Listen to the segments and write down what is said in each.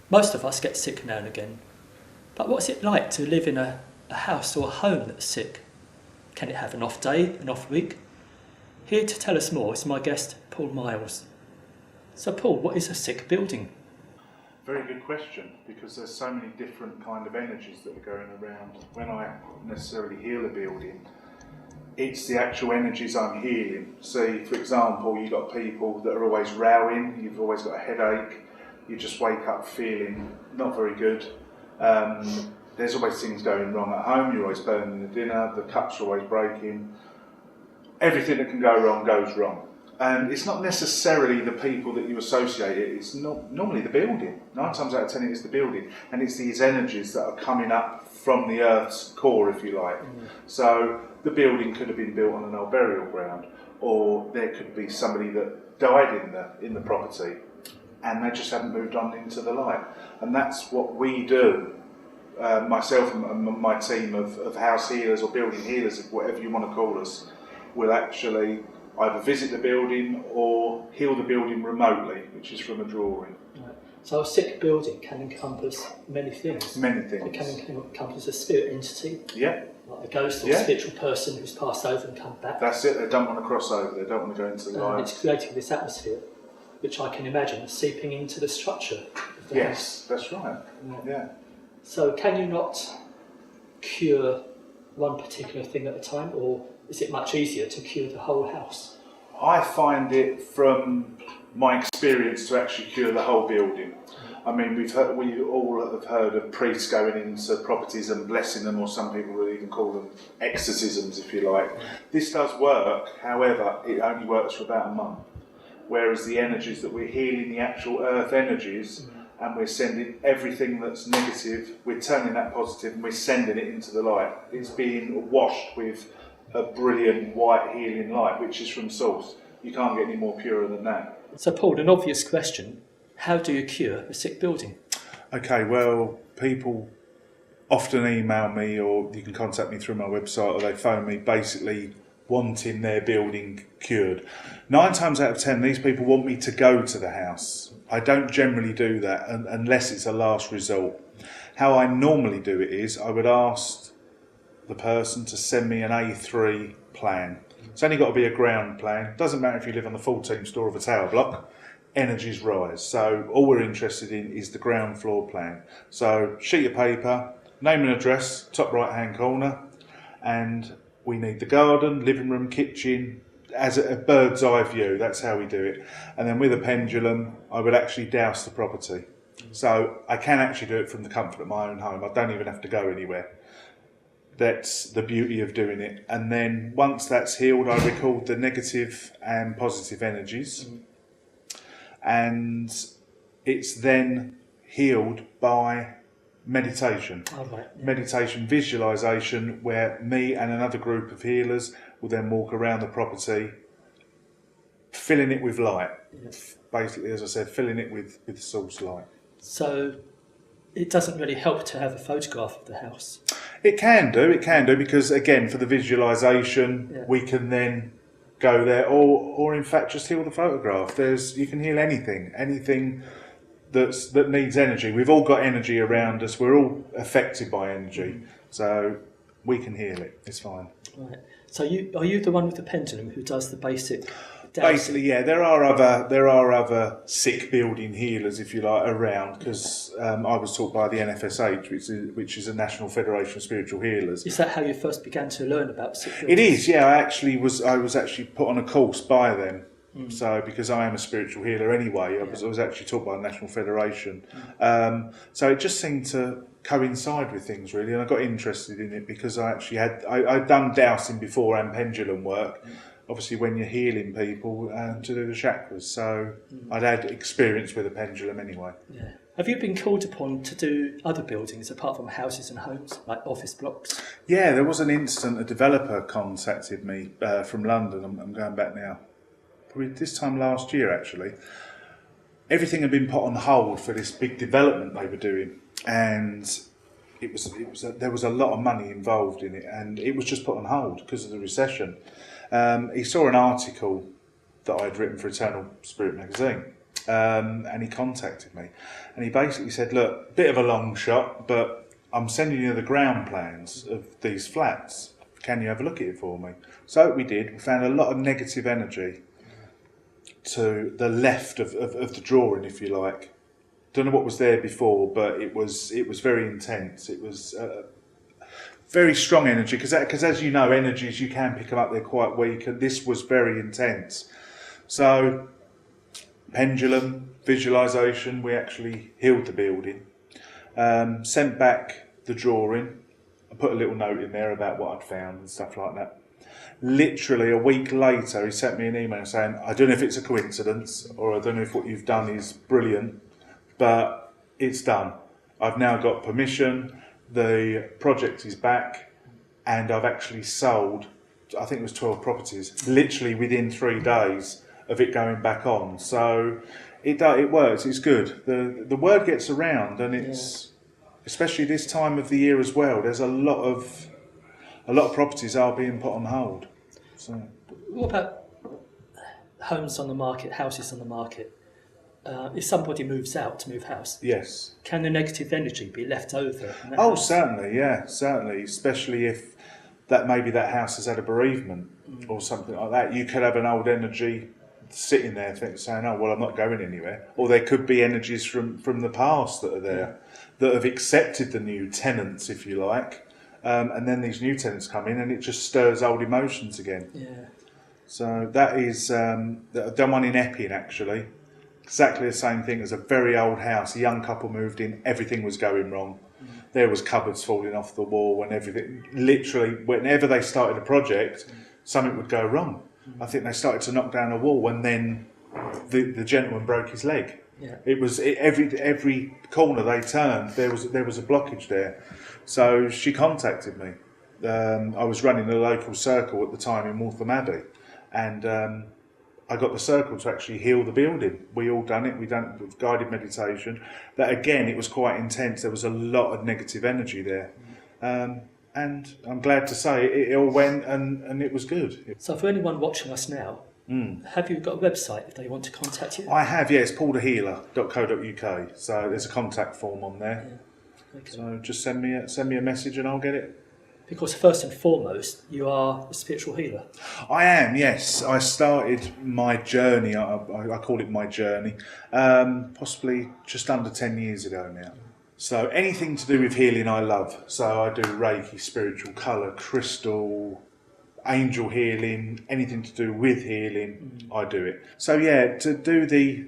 Most of us get sick now and again, but what's it like to live in a house or a home that's sick? Can it have an off day, an off week? Here to tell us more is my guest, Paul Miles. So Paul, what is a sick building? Very good question, because there's so many different kind of energies that are going around. When I necessarily heal a building, it's the actual energies I'm healing. See, for example, you've got people that are always rowing, you've always got a headache, you just wake up feeling not very good. There's always things going wrong at home, you're always burning the dinner, the cups are always breaking. Everything that can go wrong goes wrong. And it's not necessarily the people that you associate it, it's not normally the building. 9 times out of 10 it is the building, and it's these energies that are coming up from the earth's core, if you like. So the building could have been built on an old burial ground, or there could be somebody that died in the property and they just haven't moved on into the light. And that's what we do, myself and my team of house healers or building healers, whatever you want to call us, will actually either visit the building or heal the building remotely, which is from a drawing. Right. So a sick building can encompass many things. Many things. It can encompass a spirit entity, Yeah, like a ghost or a spiritual person who's passed over and come back. that's it. They don't want to cross over. They don't want to go into the And light. it's creating this atmosphere, which I can imagine is seeping into the structure of the house. Yes, that's right. Yeah. So can you not cure one particular thing at a time, or is it much easier to cure the whole house? I find it, from my experience, to actually cure the whole building. I mean, we all have heard of priests going into properties and blessing them, or some people will even call them exorcisms, if you like. This does work, however, it only works for about a month. Whereas the energies that we're healing, the actual earth energies, and we're sending everything that's negative, we're turning that positive and we're sending it into the light. It's being washed with a brilliant white healing light, which is from source. You can't get any more purer than that. So Paul, an obvious question, how do you cure a sick building? Okay, well, people often email me, or you can contact me through my website, or they phone me basically wanting their building cured. 9 times out of 10, these people want me to go to the house. I don't generally do that unless it's a last resort. How I normally do it is I would ask the person to send me an A3 plan. It's only got to be a ground plan. Doesn't matter if you live on the 14th floor of a tower block. Energies rise. So all we're interested in is the ground floor plan. So sheet of paper, name and address, top right hand corner, and we need the garden, living room, kitchen, as a bird's eye view. That's how we do it. And then with a pendulum, I would actually douse the property. So I can actually do it from the comfort of my own home. I don't even have to go anywhere. That's the beauty of doing it. And then once that's healed, I record the negative and positive energies. And it's then healed by meditation. Meditation, visualization, where me and another group of healers will then walk around the property, filling it with light. Basically, as I said, filling it with source light. So it doesn't really help to have a photograph of the house. It can do, because again, for the visualization, we can then go there, or in fact just heal the photograph. You can heal anything that needs energy. We've all got energy around us. We're all affected by energy, so we can heal it. It's fine. Right. So are you the one with the pendulum who does the basic? Basically, yeah. There are other sick building healers, if you like, around, because I was taught by the NFSH, which is a National Federation of Spiritual Healers. Is that how you first began to learn about sick buildings? It is, yeah. I was actually put on a course by them. So, because I am a spiritual healer anyway, I was actually taught by the National Federation. So it just seemed to coincide with things, really, and I got interested in it because I'd done dowsing before and pendulum work. Obviously, when you're healing people, to do the chakras, so I'd had experience with a pendulum anyway. Yeah. Have you been called upon to do other buildings apart from houses and homes, like office blocks? Yeah, there was an instant. A developer contacted me from London. I'm going back now. Probably this time last year, actually. Everything had been put on hold for this big development they were doing, and there was a lot of money involved in it, and it was just put on hold because of the recession. He saw an article that I'd written for Eternal Spirit magazine, and he contacted me, and he basically said, "Look, bit of a long shot, but I'm sending you the ground plans of these flats. Can you have a look at it for me?" So we did. We found a lot of negative energy to the left of the drawing, if you like. Don't know what was there before, but it was very intense. It was very strong energy, because as you know, energies, you can pick them up, they're quite weak, and this was very intense. So pendulum, visualisation, we actually healed the building, sent back the drawing. I put a little note in there about what I'd found and stuff like that. Literally a week later, he sent me an email saying, "I don't know if it's a coincidence, or I don't know if what you've done is brilliant, but it's done. I've now got permission, the project is back, and I've actually sold, I think it was 12 properties, literally within 3 days of it going back on." So it works, it's good. The word gets around, and it's, especially this time of the year as well, there's a lot of properties are being put on hold. So What about homes on the market, houses on the market? If somebody moves out to move house, yes. can the negative energy be left over in that Oh, house? certainly, yeah, certainly. Especially if that house has had a bereavement or something like that. You could have an old energy sitting there saying, "Oh, well, I'm not going anywhere." Or there could be energies from the past that are there, that have accepted the new tenants, if you like. And then these new tenants come in, and it just stirs old emotions again. Yeah. So that is, I've done one in Epping actually. Exactly the same thing. As a very old house. A young couple moved in, everything was going wrong. There was cupboards falling off the wall and everything. Literally, whenever they started a project, something would go wrong. I think they started to knock down a wall, and then the gentleman broke his leg. Yeah. Every corner they turned, there was a blockage there. So she contacted me. I was running a local circle at the time in Waltham Abbey, and I got the circle to actually heal the building. We all done it. We done it with guided meditation. That again, it was quite intense. There was a lot of negative energy there, and I'm glad to say it all went, and it was good. So for anyone watching us now, have you got a website if they want to contact you? I have, yes, paulthehealer.co.uk. So there's a contact form on there. Yeah. Okay. So just send me a message and I'll get it. Because first and foremost, you are a spiritual healer. I am, yes. I started my journey, I call it my journey, possibly just under 10 years ago now. So anything to do with healing I love. So I do Reiki, spiritual colour, crystal, angel healing, anything to do with healing, I do it. So yeah, to do the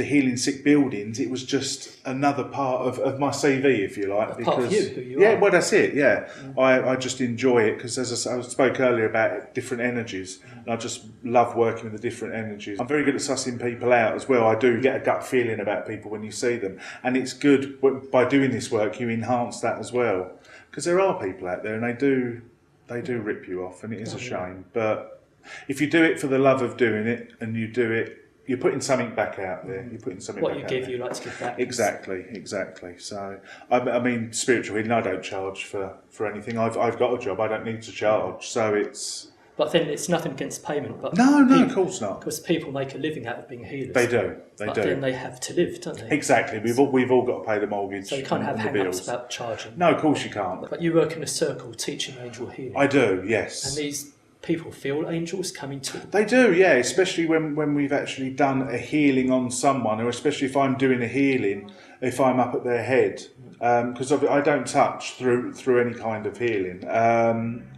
healing sick buildings, it was just another part of my CV, if you like. A part of you, who you yeah, are. well, that's it, yeah. I just enjoy it, because as I spoke earlier about different energies, and I just love working with the different energies. I'm very good at sussing people out as well. I do get a gut feeling about people when you see them, and it's good, by doing this work, you enhance that as well. Because there are people out there, and they do rip you off, and it is a shame. But if you do it for the love of doing it, and you do it, you're putting something back out there. You're putting something What back you out give, there. you like to give back. Exactly. So, I mean, spiritual healing, I don't charge for anything. I've got a job. I don't need to charge. So it's... But then it's nothing against payment. But No, of course not. Because people make a living out of being healers. They do. But then they have to live, don't they? Exactly. We've all got to pay the mortgage. So you can't have and the hang-ups bills. about charging. No, of course you can't. But you work in a circle teaching angel healing. I do, yes. And these people feel angels coming to them. They do, yeah, especially when we've actually done a healing on someone, or especially if I'm doing a healing, if I'm up at their head, because I don't touch through any kind of healing,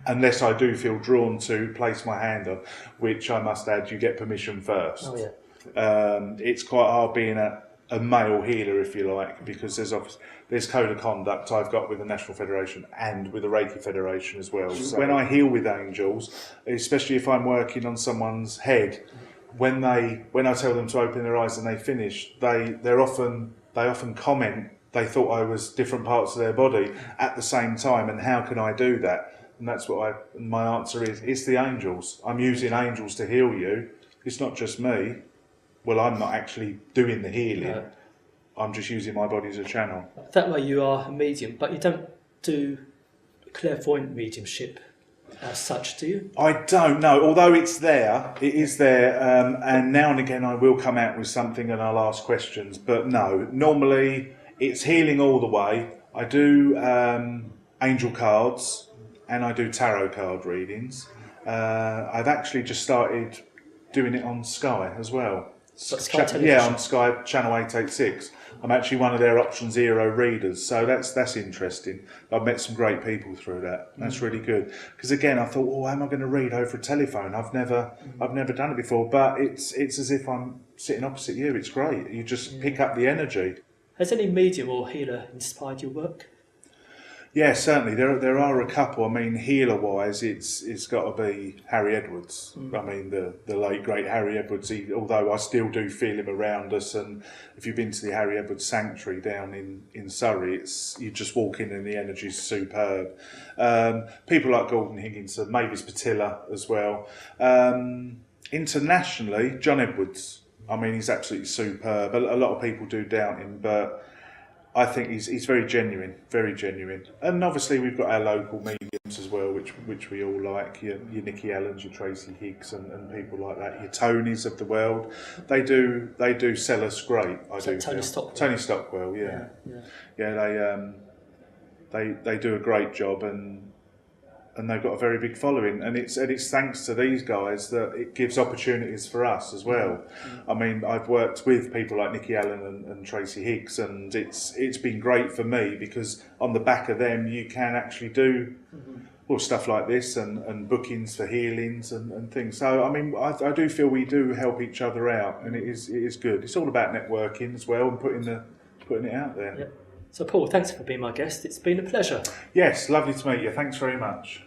unless I do feel drawn to place my hand on, which I must add, you get permission first. Oh, yeah. It's quite hard being a male healer, if you like, because there's code of conduct I've got with the National Federation and with the Reiki Federation as well. So when I heal with angels, especially if I'm working on someone's head, when I tell them to open their eyes and they finish, they often comment they thought I was different parts of their body at the same time, and how can I do that? And that's what my answer is. It's the angels. I'm using angels to heal you. It's not just me. Well, I'm not actually doing the healing. No. I'm just using my body as a channel. That way you are a medium, but you don't do clairvoyant mediumship. as such, do you? I don't know, although it is there, and now and again I will come out with something and I'll ask questions, but no, normally it's healing all the way. I do angel cards and I do tarot card readings. I've actually just started doing it on Sky as well. Sky Television? Yeah, on Sky Channel 886. I'm actually one of their Option Zero readers, so that's interesting. I've met some great people through that. That's really good. Because again, I thought, how am I going to read over a telephone? I've never done it before, but it's as if I'm sitting opposite you. It's great. You just pick up the energy. Has any medium or healer inspired your work? Yeah, certainly. There are a couple. I mean, healer-wise, it's got to be Harry Edwards. I mean, the late, great Harry Edwards, although I still do feel him around us. And if you've been to the Harry Edwards Sanctuary down in Surrey, you just walk in and the energy's superb. People like Gordon Higginson, Mavis Patilla as well. Internationally, John Edwards. I mean, he's absolutely superb. A lot of people do doubt him, but I think he's very genuine, very genuine. And obviously we've got our local mediums as well, which we all like. Your Nikki Allens, your Tracy Higgs, and people like that. Your Tonys of the world, they do sell us great. Tony Stockwell. Tony Stockwell, yeah. They do a great job, and they've got a very big following, and it's thanks to these guys that it gives opportunities for us as well. I mean, I've worked with people like Nikki Allen and Tracy Higgs, and it's been great for me because on the back of them you can actually do stuff like this and bookings for healings and things. So I mean, I do feel we do help each other out, and it is good. It's all about networking as well and putting it out there. Yep. So Paul, thanks for being my guest. It's been a pleasure. Yes, lovely to meet you. Thanks very much.